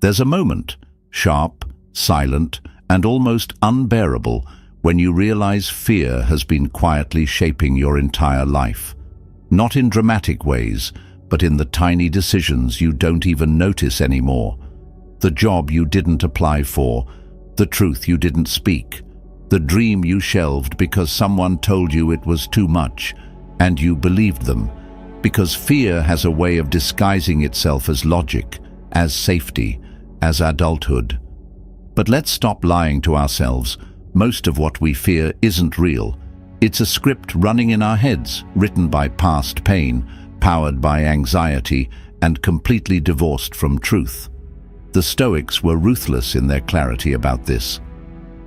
There's a moment, sharp, silent, and almost unbearable, when you realize fear has been quietly shaping your entire life. Not in dramatic ways, but in the tiny decisions you don't even notice anymore. The job you didn't apply for, the truth you didn't speak, the dream you shelved because someone told you it was too much, and you believed them, because fear has a way of disguising itself as logic, as safety, as adulthood. But let's stop lying to ourselves. Most of what we fear isn't real. It's a script running in our heads, written by past pain, powered by anxiety, and completely divorced from truth. The Stoics were ruthless in their clarity about this.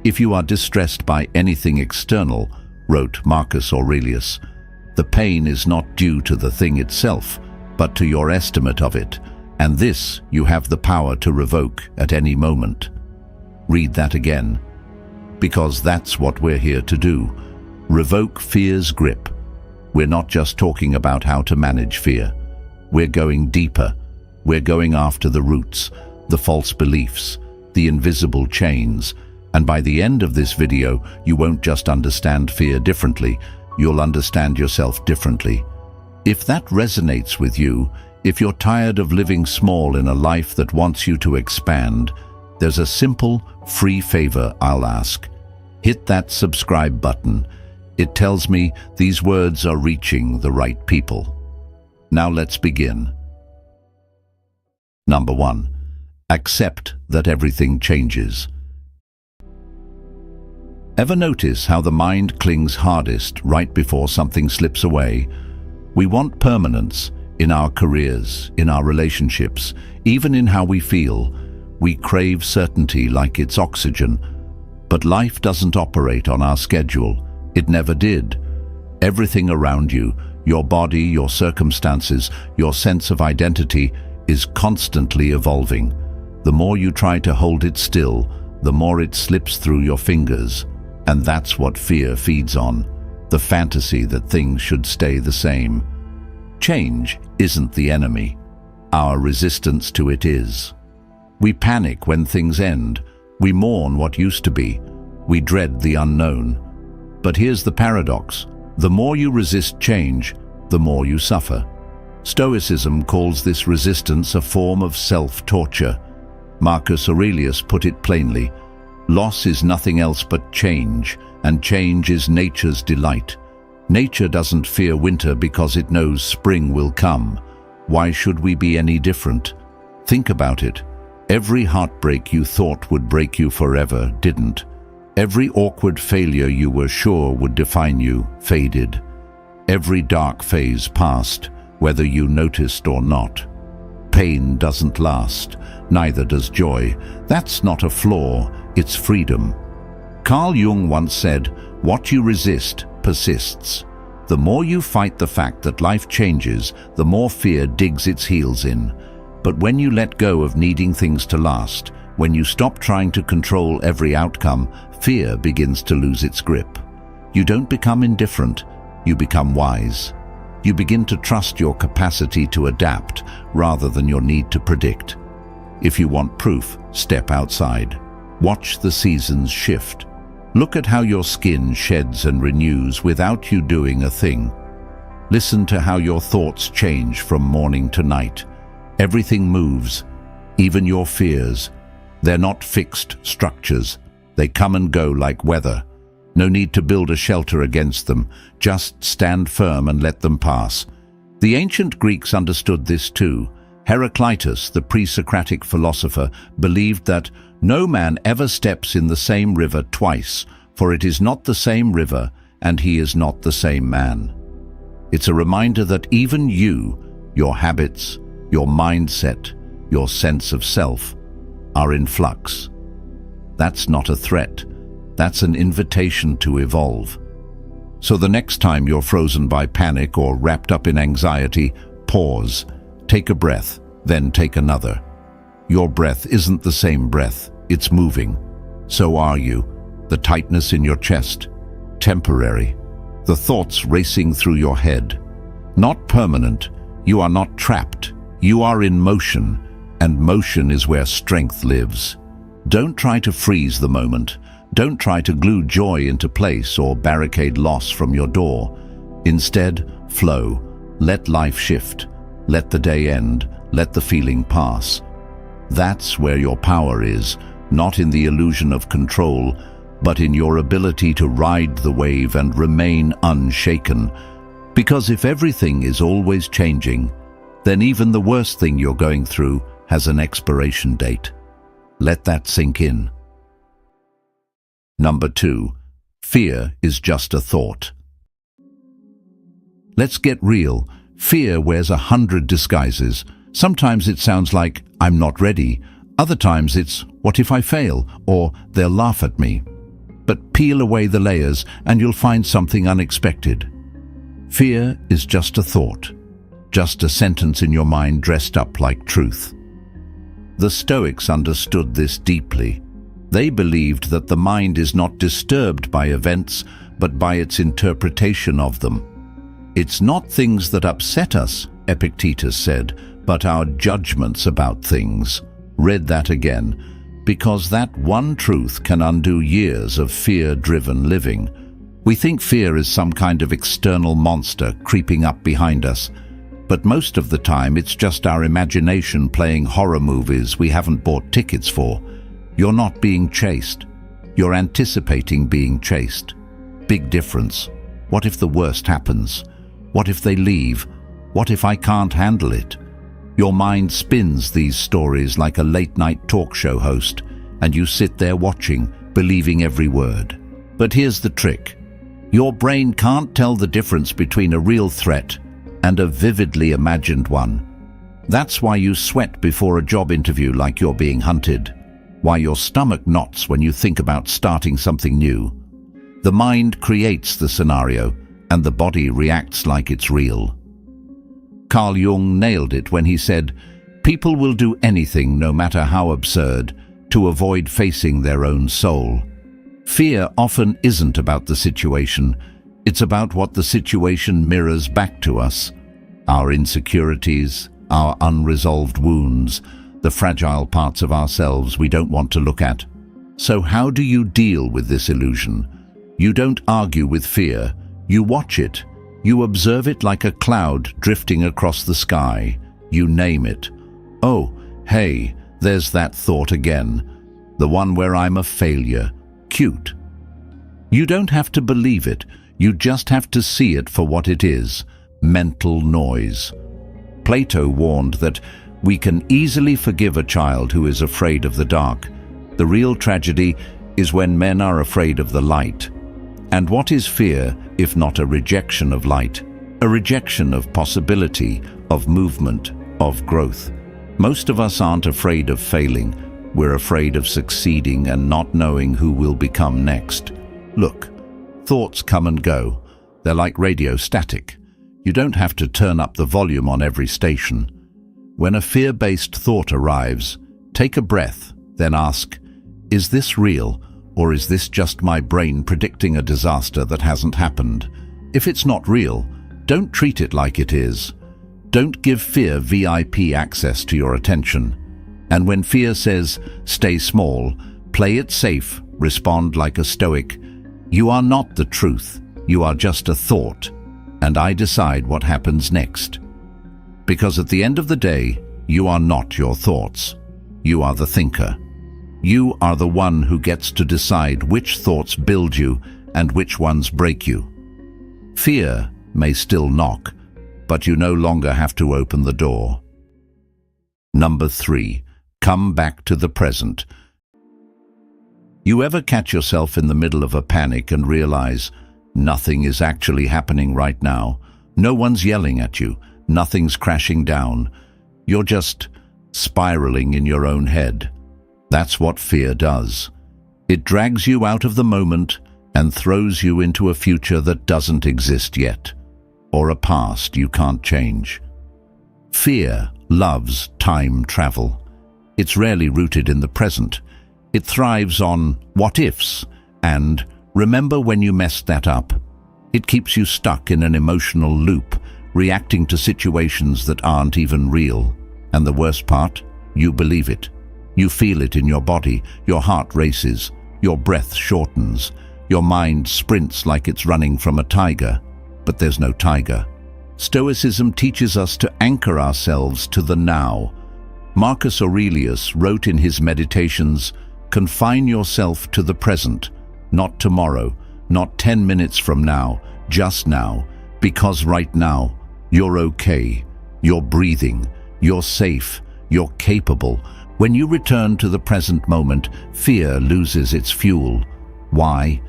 If you are distressed by anything external, wrote Marcus Aurelius, the pain is not due to the thing itself, but to your estimate of it, and this you have the power to revoke at any moment. Read that again, because that's what we're here to do. Revoke fear's grip. We're not just talking about how to manage fear. We're going deeper. We're going after the roots, the false beliefs, the invisible chains, and by the end of this video, you won't just understand fear differently, you'll understand yourself differently. If that resonates with you, if you're tired of living small in a life that wants you to expand, there's a simple, free favor I'll ask. Hit that subscribe button. It tells me these words are reaching the right people. Now let's begin. Number 1. Accept that everything changes. Ever notice how the mind clings hardest right before something slips away? We want permanence in our careers, in our relationships, even in how we feel. We crave certainty like it's oxygen. But life doesn't operate on our schedule. It never did. Everything around you, your body, your circumstances, your sense of identity, is constantly evolving. The more you try to hold it still, the more it slips through your fingers. And that's what fear feeds on, the fantasy that things should stay the same. Change isn't the enemy. Our resistance to it is. We panic when things end. We mourn what used to be. We dread the unknown. But here's the paradox. The more you resist change, the more you suffer. Stoicism calls this resistance a form of self-torture. Marcus Aurelius put it plainly: loss is nothing else but change, and change is nature's delight. Nature doesn't fear winter because it knows spring will come. Why should we be any different? Think about it. Every heartbreak you thought would break you forever didn't. Every awkward failure you were sure would define you faded. Every dark phase passed, whether you noticed or not. Pain doesn't last, neither does joy. That's not a flaw, it's freedom. Carl Jung once said, "What you resist persists." The more you fight the fact that life changes, the more fear digs its heels in. But when you let go of needing things to last, when you stop trying to control every outcome, fear begins to lose its grip. You don't become indifferent, you become wise. You begin to trust your capacity to adapt rather than your need to predict. If you want proof, step outside. Watch the seasons shift. Look at how your skin sheds and renews without you doing a thing. Listen to how your thoughts change from morning to night. Everything moves, even your fears. They're not fixed structures. They come and go like weather. No need to build a shelter against them. Just stand firm and let them pass. The ancient Greeks understood this too. Heraclitus, the pre-Socratic philosopher, believed that no man ever steps in the same river twice, for it is not the same river and he is not the same man. It's a reminder that even you, your habits, your mindset, your sense of self, are in flux. That's not a threat. That's an invitation to evolve. So the next time you're frozen by panic or wrapped up in anxiety, pause, take a breath, then take another. Your breath isn't the same breath, it's moving. So are you. The tightness in your chest, temporary. The thoughts racing through your head, not permanent. You are not trapped. You are in motion. and motion is where strength lives. Don't try to freeze the moment. Don't try to glue joy into place or barricade loss from your door. Instead, flow. Let life shift. Let the day end. Let the feeling pass. That's where your power is, not in the illusion of control, but in your ability to ride the wave and remain unshaken. Because if everything is always changing, then even the worst thing you're going through has an expiration date. Let that sink in. Number 2. Fear is just a thought. Let's get real. Fear wears 100 disguises. Sometimes it sounds like, I'm not ready. Other times it's, what if I fail? Or they'll laugh at me. But peel away the layers and you'll find something unexpected. Fear is just a thought. Just a sentence in your mind dressed up like truth. The Stoics understood this deeply. They believed that the mind is not disturbed by events, but by its interpretation of them. It's not things that upset us, Epictetus said, but our judgments about things. Read that again, because that one truth can undo years of fear-driven living. We think fear is some kind of external monster creeping up behind us, but most of the time it's just our imagination playing horror movies we haven't bought tickets for. You're not being chased. You're anticipating being chased. Big difference. What if the worst happens? What if they leave? What if I can't handle it? Your mind spins these stories like a late-night talk show host, and you sit there watching, believing every word. But here's the trick. Your brain can't tell the difference between a real threat and a vividly imagined one. That's why you sweat before a job interview like you're being hunted. Why your stomach knots when you think about starting something new. The mind creates the scenario, and the body reacts like it's real. Carl Jung nailed it when he said, "People will do anything, no matter how absurd, to avoid facing their own soul." Fear often isn't about the situation. It's about what the situation mirrors back to us. Our insecurities, our unresolved wounds, the fragile parts of ourselves we don't want to look at. So how do you deal with this illusion? You don't argue with fear. You watch it. You observe it like a cloud drifting across the sky. You name it. Oh, hey, there's that thought again. The one where I'm a failure. Cute. You don't have to believe it. You just have to see it for what it is. Mental noise. Plato warned that we can easily forgive a child who is afraid of the dark. The real tragedy is when men are afraid of the light. And what is fear if not a rejection of light? A rejection of possibility, of movement, of growth. Most of us aren't afraid of failing. We're afraid of succeeding and not knowing who we'll become next. Look, thoughts come and go. They're like radio static. You don't have to turn up the volume on every station. When a fear-based thought arrives, take a breath, then ask, is this real? Or is this just my brain predicting a disaster that hasn't happened? If it's not real, don't treat it like it is. Don't give fear VIP access to your attention. And when fear says, stay small, play it safe, respond like a Stoic. You are not the truth. You are just a thought. And I decide what happens next. Because at the end of the day, you are not your thoughts. You are the thinker. You are the one who gets to decide which thoughts build you and which ones break you. Fear may still knock, but you no longer have to open the door. Number 3. Come back to the present. You ever catch yourself in the middle of a panic and realize nothing is actually happening right now? No one's yelling at you. Nothing's crashing down. You're just spiraling in your own head. That's what fear does. It drags you out of the moment and throws you into a future that doesn't exist yet, or a past you can't change. Fear loves time travel. It's rarely rooted in the present. It thrives on what-ifs and remember when you messed that up. It keeps you stuck in an emotional loop, reacting to situations that aren't even real. And the worst part? you believe it. You feel it in your body, your heart races, your breath shortens, your mind sprints like it's running from a tiger, but there's no tiger. Stoicism teaches us to anchor ourselves to the now. Marcus Aurelius wrote in his Meditations, "Confine yourself to the present, not tomorrow, not 10 minutes from now, just now, because right now, you're okay, you're breathing, you're safe, you're capable." When you return to the present moment, fear loses its fuel. Why?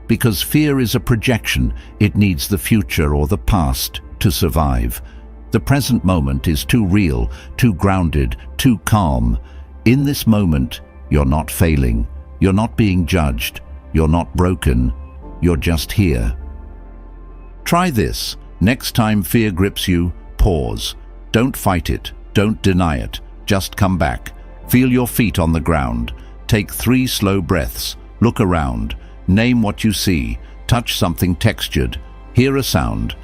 Because fear is a projection. It needs the future or the past to survive. The present moment is too real, too grounded, too calm. In this moment, you're not failing. You're not being judged. You're not broken. You're just here. Try this. Next time fear grips you, pause. Don't fight it. Don't deny it. Just come back. Feel your feet on the ground. Take 3 slow breaths. Look around. Name what you see. Touch something textured. Hear a sound.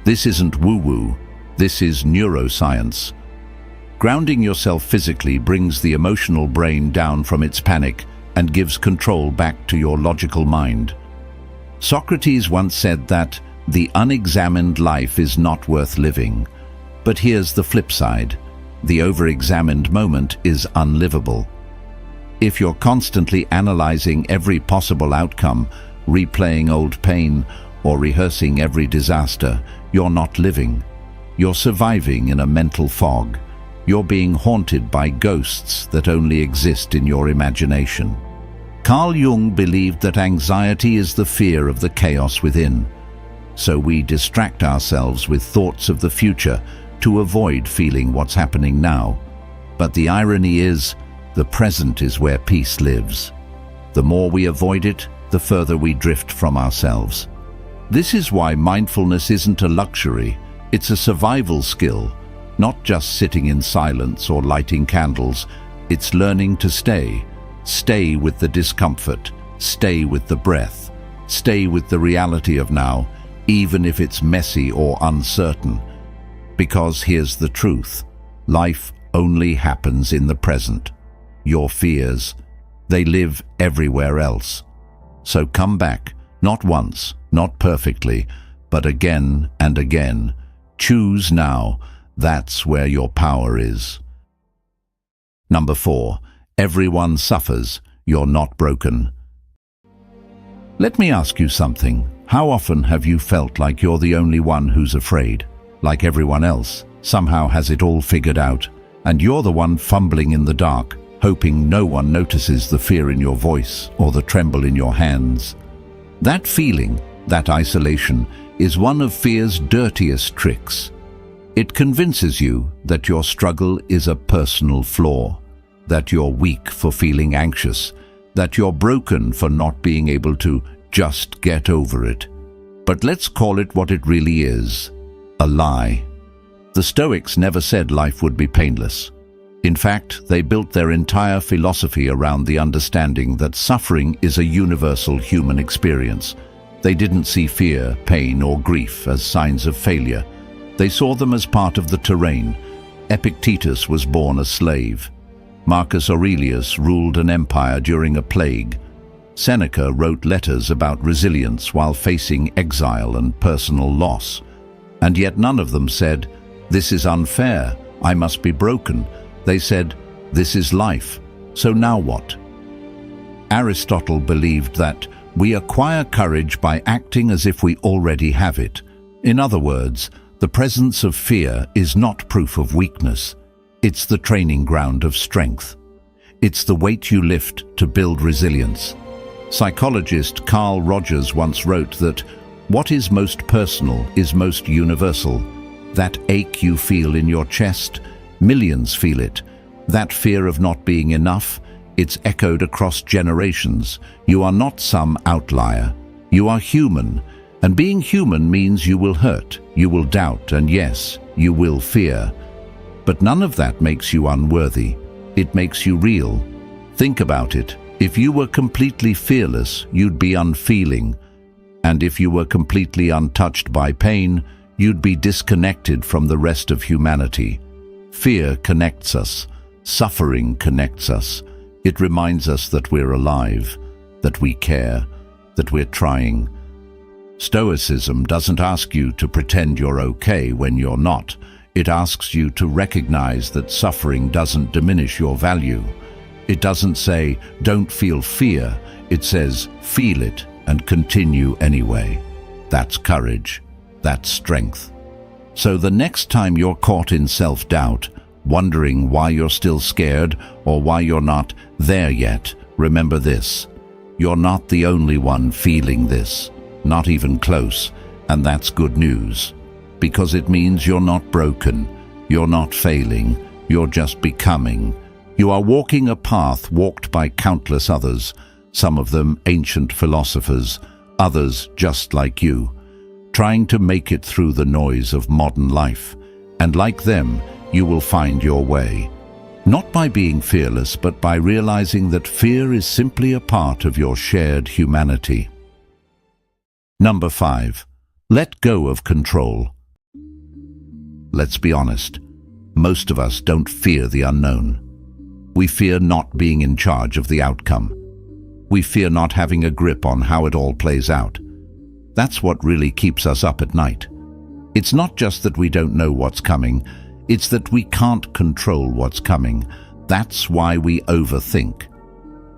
This isn't woo-woo. This is neuroscience. Grounding yourself physically brings the emotional brain down from its panic and gives control back to your logical mind. Socrates once said that the unexamined life is not worth living. But here's the flip side. The over-examined moment is unlivable. If you're constantly analyzing every possible outcome, replaying old pain, or rehearsing every disaster, you're not living. You're surviving in a mental fog. You're being haunted by ghosts that only exist in your imagination. Carl Jung believed that anxiety is the fear of the chaos within. So we distract ourselves with thoughts of the future to avoid feeling what's happening now. But the irony is, the present is where peace lives. The more we avoid it, the further we drift from ourselves. This is why mindfulness isn't a luxury, it's a survival skill, not just sitting in silence or lighting candles. It's learning to stay. Stay with the discomfort, stay with the breath, stay with the reality of now, even if it's messy or uncertain. Because here's the truth, life only happens in the present. Your fears, they live everywhere else. So come back, not once, not perfectly, but again and again. Choose now, that's where your power is. Number 4, everyone suffers, you're not broken. Let me ask you something. How often have you felt like you're the only one who's afraid? Like everyone else somehow has it all figured out, and you're the one fumbling in the dark, hoping no one notices the fear in your voice or the tremble in your hands. That feeling, that isolation, is one of fear's dirtiest tricks. It convinces you that your struggle is a personal flaw, that you're weak for feeling anxious, that you're broken for not being able to just get over it. But let's call it what it really is. A lie. The Stoics never said life would be painless. In fact, they built their entire philosophy around the understanding that suffering is a universal human experience. They didn't see fear, pain, or grief as signs of failure. They saw them as part of the terrain. Epictetus was born a slave. Marcus Aurelius ruled an empire during a plague. Seneca wrote letters about resilience while facing exile and personal loss. And yet none of them said, "This is unfair, I must be broken." They said, "This is life, so now what?" Aristotle believed that we acquire courage by acting as if we already have it. In other words, the presence of fear is not proof of weakness. It's the training ground of strength. It's the weight you lift to build resilience. Psychologist Carl Rogers once wrote that what is most personal is most universal. That ache you feel in your chest, millions feel it. That fear of not being enough, it's echoed across generations. You are not some outlier. You are human. And being human means you will hurt, you will doubt, and yes, you will fear. But none of that makes you unworthy. It makes you real. Think about it. If you were completely fearless, you'd be unfeeling. And if you were completely untouched by pain, you'd be disconnected from the rest of humanity. Fear connects us. Suffering connects us. It reminds us that we're alive, that we care, that we're trying. Stoicism doesn't ask you to pretend you're okay when you're not. It asks you to recognize that suffering doesn't diminish your value. It doesn't say, don't feel fear. It says, feel it and continue anyway. That's courage. That's strength. So the next time you're caught in self-doubt, wondering why you're still scared or why you're not there yet, remember this. You're not the only one feeling this. Not even close, and that's good news, because it means you're not broken, you're not failing, you're just becoming. You are walking a path walked by countless others, some of them ancient philosophers, others just like you, trying to make it through the noise of modern life. And like them, you will find your way. Not by being fearless, but by realizing that fear is simply a part of your shared humanity. Number 5. Let go of control. Let's be honest. Most of us don't fear the unknown. We fear not being in charge of the outcome. We fear not having a grip on how it all plays out. That's what really keeps us up at night. It's not just that we don't know what's coming, it's that we can't control what's coming. That's why we overthink.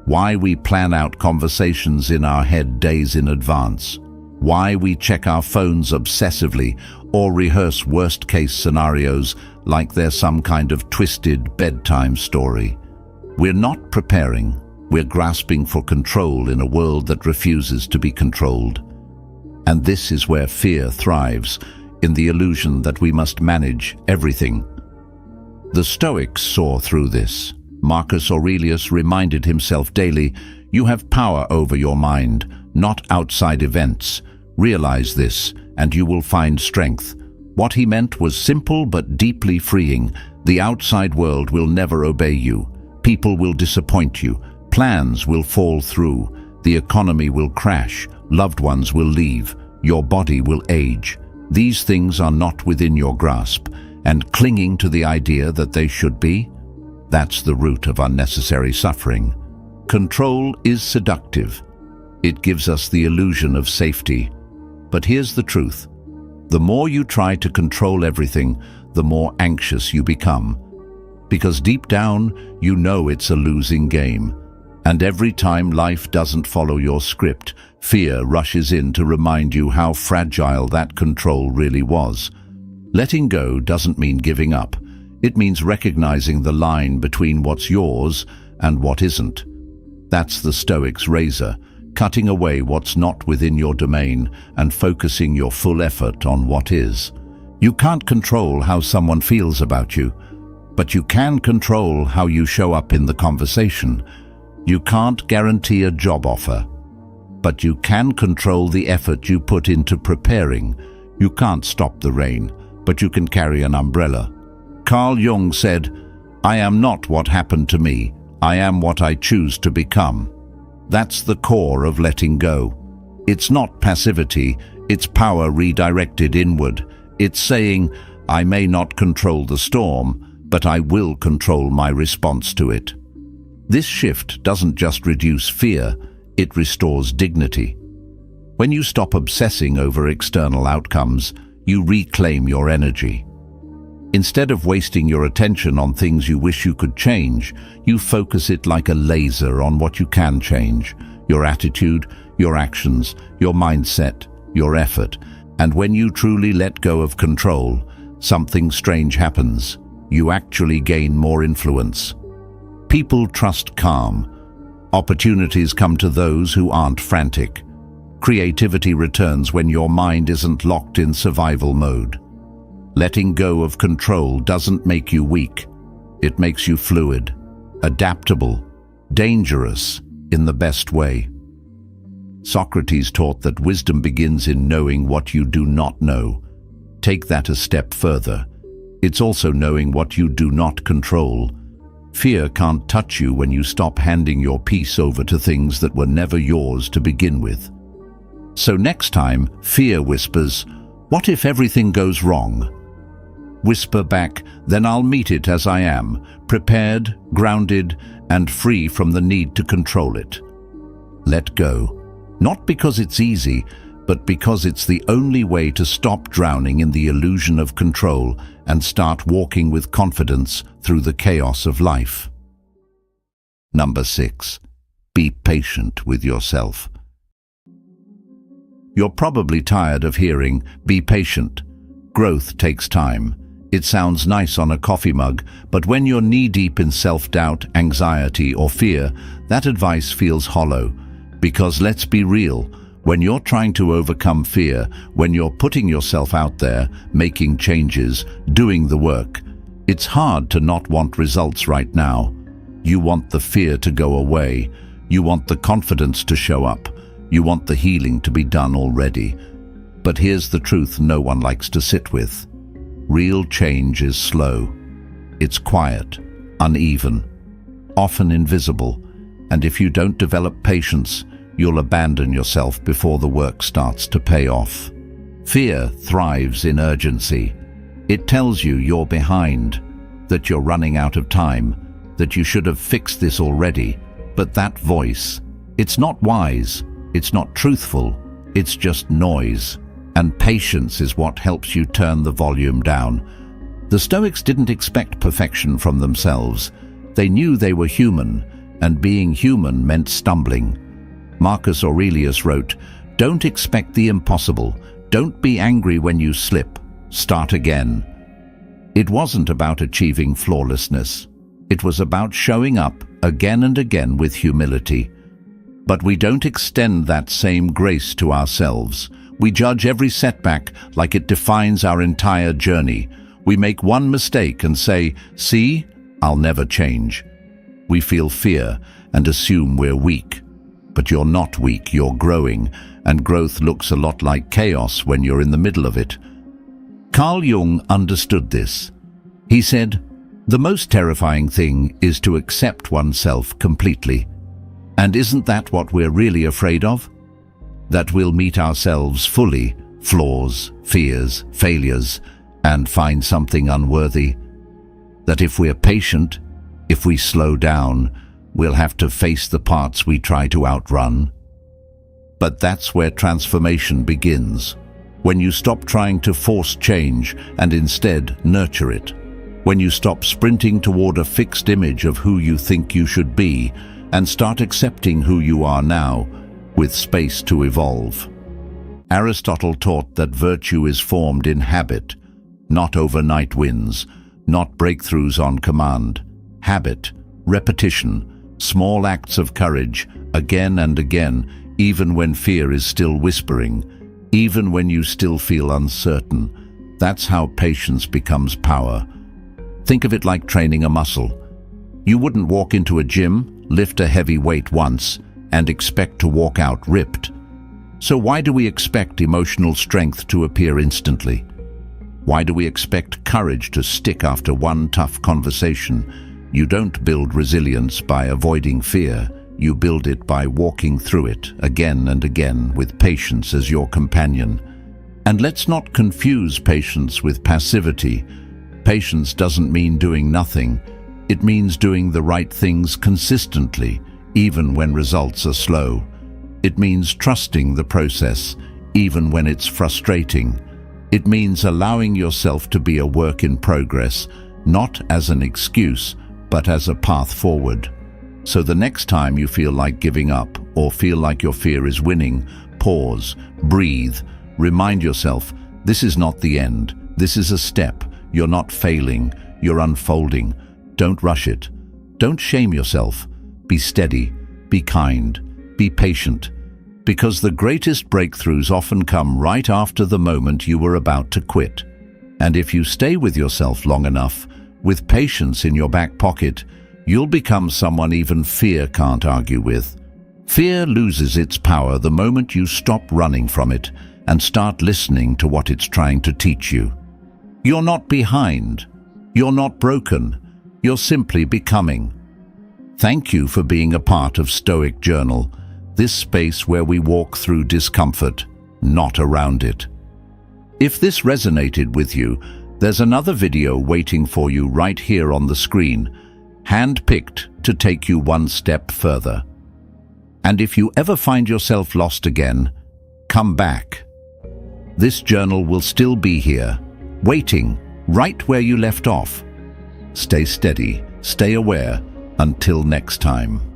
Why we plan out conversations in our head days in advance. Why we check our phones obsessively or rehearse worst-case scenarios like they're some kind of twisted bedtime story. We're not preparing, we're grasping for control in a world that refuses to be controlled. And this is where fear thrives, in the illusion that we must manage everything. The Stoics saw through this. Marcus Aurelius reminded himself daily, you have power over your mind, not outside events. Realize this, and you will find strength. What he meant was simple but deeply freeing. The outside world will never obey you. People will disappoint you. Plans will fall through. The economy will crash. Loved ones will leave. Your body will age. These things are not within your grasp, and clinging to the idea that they should be, that's the root of unnecessary suffering. Control is seductive. It gives us the illusion of safety. But here's the truth. The more you try to control everything, the more anxious you become. Because deep down, you know it's a losing game. And every time life doesn't follow your script, fear rushes in to remind you how fragile that control really was. Letting go doesn't mean giving up. It means recognizing the line between what's yours and what isn't. That's the Stoic's razor, cutting away what's not within your domain and focusing your full effort on what is. You can't control how someone feels about you, but you can control how you show up in the conversation. You can't guarantee a job offer, but you can control the effort you put into preparing. You can't stop the rain, but you can carry an umbrella. Carl Jung said, I am not what happened to me, I am what I choose to become. That's the core of letting go. It's not passivity, it's power redirected inward. It's saying, I may not control the storm, but I will control my response to it. This shift doesn't just reduce fear, it restores dignity. When you stop obsessing over external outcomes, you reclaim your energy. Instead of wasting your attention on things you wish you could change, you focus it like a laser on what you can change, your attitude, your actions, your mindset, your effort. And when you truly let go of control, something strange happens. You actually gain more influence. People trust calm. Opportunities come to those who aren't frantic. Creativity returns when your mind isn't locked in survival mode. Letting go of control doesn't make you weak. It makes you fluid, adaptable, dangerous in the best way. Socrates taught that wisdom begins in knowing what you do not know. Take that a step further. It's also knowing what you do not control. Fear can't touch you when you stop handing your peace over to things that were never yours to begin with. So next time, fear whispers, "What if everything goes wrong?" Whisper back, then I'll meet it as I am, prepared, grounded, and free from the need to control it. Let go. Not because it's easy, but because it's the only way to stop drowning in the illusion of control and start walking with confidence through the chaos of life. Number 6. Be patient with yourself. You're probably tired of hearing, "Be patient." Growth takes time. It sounds nice on a coffee mug, but when you're knee-deep in self-doubt, anxiety, or fear, that advice feels hollow. Because let's be real, when you're trying to overcome fear, when you're putting yourself out there, making changes, doing the work, it's hard to not want results right now. You want the fear to go away. You want the confidence to show up. You want the healing to be done already. But here's the truth no one likes to sit with. Real change is slow. It's quiet, uneven, often invisible, and if you don't develop patience, you'll abandon yourself before the work starts to pay off. Fear thrives in urgency. It tells you you're behind, that you're running out of time, that you should have fixed this already. But that voice, it's not wise, it's not truthful, it's just noise. And patience is what helps you turn the volume down. The Stoics didn't expect perfection from themselves. They knew they were human, and being human meant stumbling. Marcus Aurelius wrote, "Don't expect the impossible. Don't be angry when you slip. Start again." It wasn't about achieving flawlessness. It was about showing up again and again with humility. But we don't extend that same grace to ourselves. We judge every setback like it defines our entire journey. We make one mistake and say, "See, I'll never change." We feel fear and assume we're weak. But you're not weak, you're growing, and growth looks a lot like chaos when you're in the middle of it. Carl Jung understood this. He said, "The most terrifying thing is to accept oneself completely." And isn't that what we're really afraid of? That we'll meet ourselves fully, flaws, fears, failures, and find something unworthy? That if we're patient, if we slow down, we'll have to face the parts we try to outrun? But that's where transformation begins. When you stop trying to force change and instead nurture it. When you stop sprinting toward a fixed image of who you think you should be and start accepting who you are now, with space to evolve. Aristotle taught that virtue is formed in habit, not overnight wins, not breakthroughs on command. Habit, repetition, small acts of courage, again and again, even when fear is still whispering, even when you still feel uncertain. That's how patience becomes power. Think of it like training a muscle. You wouldn't walk into a gym, lift a heavy weight once, and expect to walk out ripped. So why do we expect emotional strength to appear instantly? Why do we expect courage to stick after one tough conversation? You don't build resilience by avoiding fear. You build it by walking through it again and again with patience as your companion. And let's not confuse patience with passivity. Patience doesn't mean doing nothing. It means doing the right things consistently, even when results are slow. It means trusting the process, even when it's frustrating. It means allowing yourself to be a work in progress, not as an excuse, but as a path forward. So the next time you feel like giving up or feel like your fear is winning, pause, breathe, remind yourself, this is not the end. This is a step. You're not failing. You're unfolding. Don't rush it. Don't shame yourself. Be steady, be kind, be patient, because the greatest breakthroughs often come right after the moment you were about to quit. And if you stay with yourself long enough, with patience in your back pocket, you'll become someone even fear can't argue with. Fear loses its power the moment you stop running from it and start listening to what it's trying to teach you. You're not behind. You're not broken. You're simply becoming. Thank you for being a part of Stoic Journal, this space where we walk through discomfort, not around it. If this resonated with you, There's another video waiting for you right here on the screen, hand-picked to take you one step further. And if you ever find yourself lost again, come back. This journal will still be here, waiting right where you left off. Stay steady, stay aware, until next time.